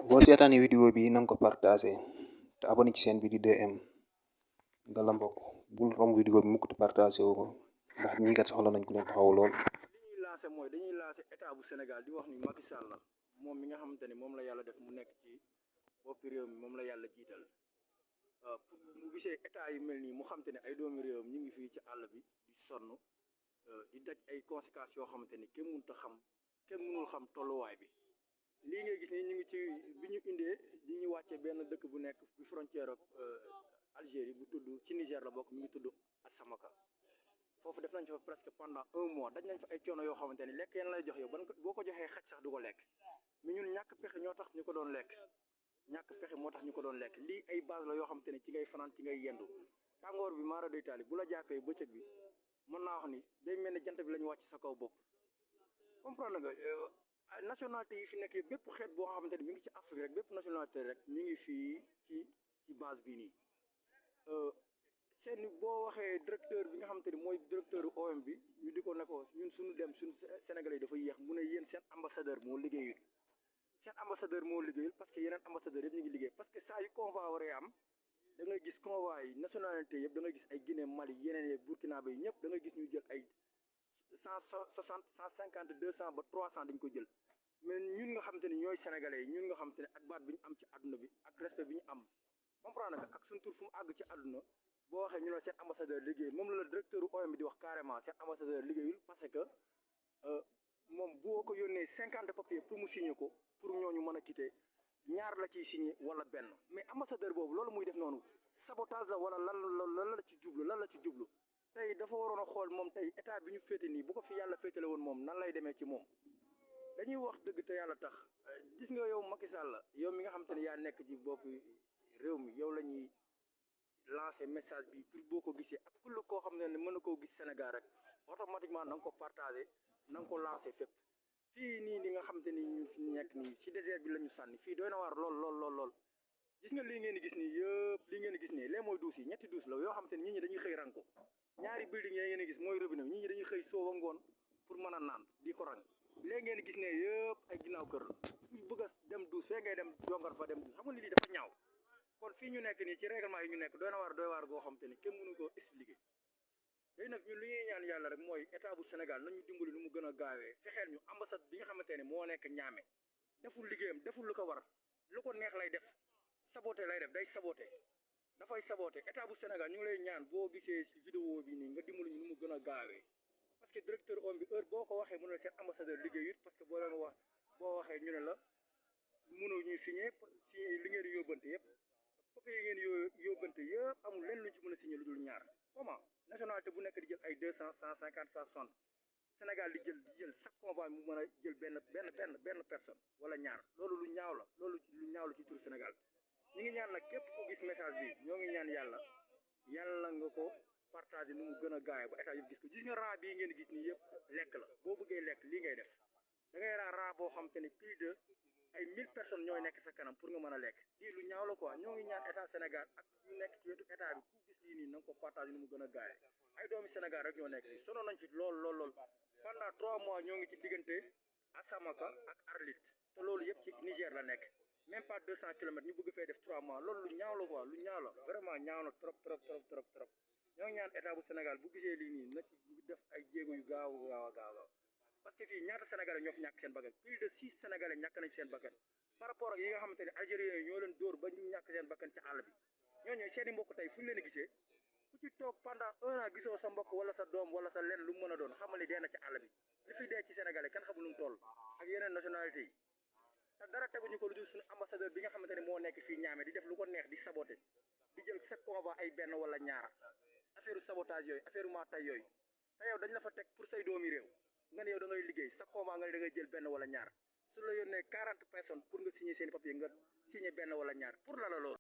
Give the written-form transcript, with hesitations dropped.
boo seetaanee vidéo bi nanga ko partagé te abonné ci chaîne bi di 2M nga la mbokk bul romb vidéo bi mukk te partagé wu ko ndax ñii kat soxla nañ ko leen taxaw lool. li ñuy lancé mooy dañuy lancé état bu Sénégal di wax ni Macky Sall la moom mi nga xamante ni moom la yàlla def mu nekk ci boppi réew mi moom la yàlla jiital pour mu gisee état yu mel nii mu xamante ne ay doomi réewam ñu ngi fii ci àll bi di sonn di daj ay conséquences yoo xamante ni kenn mënul xam tolluwaay bi. lii ngay gis ni ñu ngi ci bi ñu indee di ñu wàcce benn dëkk bu nekk bi frontière ak Algérie bu tudd ci Niger la bokk mi ngi tudd Asamaka foofu def nañ fa presque pendant 1 mois daj nañ fa ay coono yoo xamante ni lekk yeen lay jox yow boo ko joxee xaj sax du ko lekk mais ñun ñàkk pexe ñoo tax ñu ko doon lekk lii ay base la yoo xamante ni ci ngay fanaan ci ngay yendu tàngoor bi maara day taali bu la jàppee bëccëg bi mën naa wax ni day mel ni jant bi la ñu wàcc sa kaw bopp comprendre nga nationalité yi fi nekk bépp xeet boo xamante ni mi ngi ci Afrique rek bépp nationalité rek mi ngi fii ci base bii nii seen boo waxee directeur bi nga xamante ni mooy directeur OM bi ñu di ko ne ko ñun suñu dem suñu Sénégalais yi dafa yéex mu ne yéen seen ambassadeur moo liggéeyul parce que yeneen ambassadeur yëpp ñu ngi liggéey parce que saa yu convoi waree am da ngay gis convoi yi nationalité yëpp da ngay gis ay Guinée Mali yeneen yeeg Burkina Faso ñëpp da ngay gis ñu jël ay 160 150 200 ba 300 dañ ko jël mais ñun nga xamante ni ñooy sénégalais yi ñun nga xamante ne ak baat bi ñu am ci àdduna bi ak respect bi ñu am comprendre nga ak suñu tur fu mu àgg ci àdduna boo waxee ñu ne seen ambassadeur liggéey moom la directeur OM bi di wax carrément seen ambassadeur liggéeyul parce que moom boo ko yónnee 50 papiers pour mu signer ko pour ñooñu mën a quitter ñaar la ciy signer wala benn mais ambassadeur boobu loolu muy def noonu sabotage la wala lan la ci jublu tey dafa waroon a xool moom tey état bi ñu féete nii bu ko fi yàlla féetale woon moom nan lay demee ci moom dañuy wax dëgg te yàlla tax gis nga yow Macky Sall yow mi nga xam te ne yaa nekk ci bopp réew mi yow la ñuy lancer message bi pour boo ko gisee ak kull koo xam ne mën na koo gis Sénégal rek automatiquement na nga ko partager na nga ko lancer fépp fii nii li nga xam te ni ñu fi nekk nii ci désert bi la ñu sànni fii doy na waar lool gis nga lii ngeen di gis nii yëpp lii ngeen di gis nii lee mooy duus yi ñetti duus la yoo xam te ni nit ñi dañuy xëy rang ko ñaari building yi ngeen di gis mooy robinet nit ñi dañuy xëy soo ba ngoon pour mën a naan di ko rang léegi ngeen gis ne yëpp ay ginnaaw kër la ku bëgg a dem duus fee ngay dem jongar fa dem duus xam nga lii dafa ñaaw kon fii ñu nekk nii ci règlement yi ñu nekk doy waar goo xam te ni kenn mënu koo expliquer léegi nag ñun li ñuy ñaan yàlla rek mooy état bu Sénégal nañu dimbali nu mu gën a gaawee fexeel ñu ambassade bi nga xamante ne moo nekk Niamey deful liggéeyam deful lu ko war lu ko neex lay def saboté lay def day saboté dafay saboté état bu Sénégal ñu ngi lay ñaan boo gisee ci vidéo bi nii nga dimbali ñu nu mu gën a gaawee parce que directeur OM bi heure boo ko waxee mu ne seen ambassadeur liggéeyut parce que boo waxee ñu ne la mënuñu signé li ngeen di yóbbante yëpp papier yi ngeen yóbbante yëpp amul lenn luñ ci mën a signé lu dul ñaar comment nationalité bu nekk di jël ay 200 150 160 Sénégal di jël chaque convoi mu mën a jël benn personne wala ñaar loolu lu ñaaw la ci tur Sénégal ñi ngi ñaan nag képp ko gis message bi ñoo ngi ñaan yàlla nga ko partager nu mu gën a gaawee ba état yëpp gis ko gis nga raa bii ngeen gis nii yëpp lekk la boo bëggee lekk lii ngay def da ngay raa boo xam te ne plus de ay 1000 personnes ñooy nekk sa kanam pour nga mën a lekk lii lu ñaaw la quoi ñoo ngi ñaan état Sénégal ak ñu nekk ci wetu état bi ku gis lii nii na nga ko partager nu mu gën a gaawee ay doomi Sénégal rek ñoo nekk fii sonoon nañ fi lool pendant 3 mois ñoo ngi ci diggante Asamaka ak Arlit te loolu yëpp ci Niger la nekk même pas 200 kilomètres ñu bëgg fee def 3 mois loolu lu ñaaw la quoi lu ñaaw la vraiment ñaaw na trop ñoo ngi ñaan état bu Sénégal bu gisee lii nii na ci def ay jéego yu gaaw parce que fii ñaata sénégalais ñoo fi ñàkk seen bakkan plus de 6 sénégalais ñàkk nañ seen bakkan par rapport ak yi nga xamante ne algériens yi ñoo leen dóor ba ñu ñàkk seen bakkan ci àll bi ñooñu seen i mbokk tey fu ñu leen gisee ku ci toog pendant 1 an gisoo sa mbokk wala sa doom wala sa lenn lu mu mën a doon xamal ni dee na ci àll bi li fi dee ci sénégalais kenn xamul nu mu toll ak yeneen nationalité yi te dara teguñu ko lu dul suñu ambassadeur bi nga xamante ne moo nekk fii Niamey di def lu ko neex di saboté di jël chaque convoi ay benn wala ñaar affaire sabotage yooyu affaire maatay yooyu te yow dañ la fa teg pour say doomi réew nga ne yow da ngay liggéey chaque convoi nga ne da ngay jël benn wala ñaar su la yónnee 40 personnes pour nga signer seen papier nga signer benn wala ñaar pour la loolu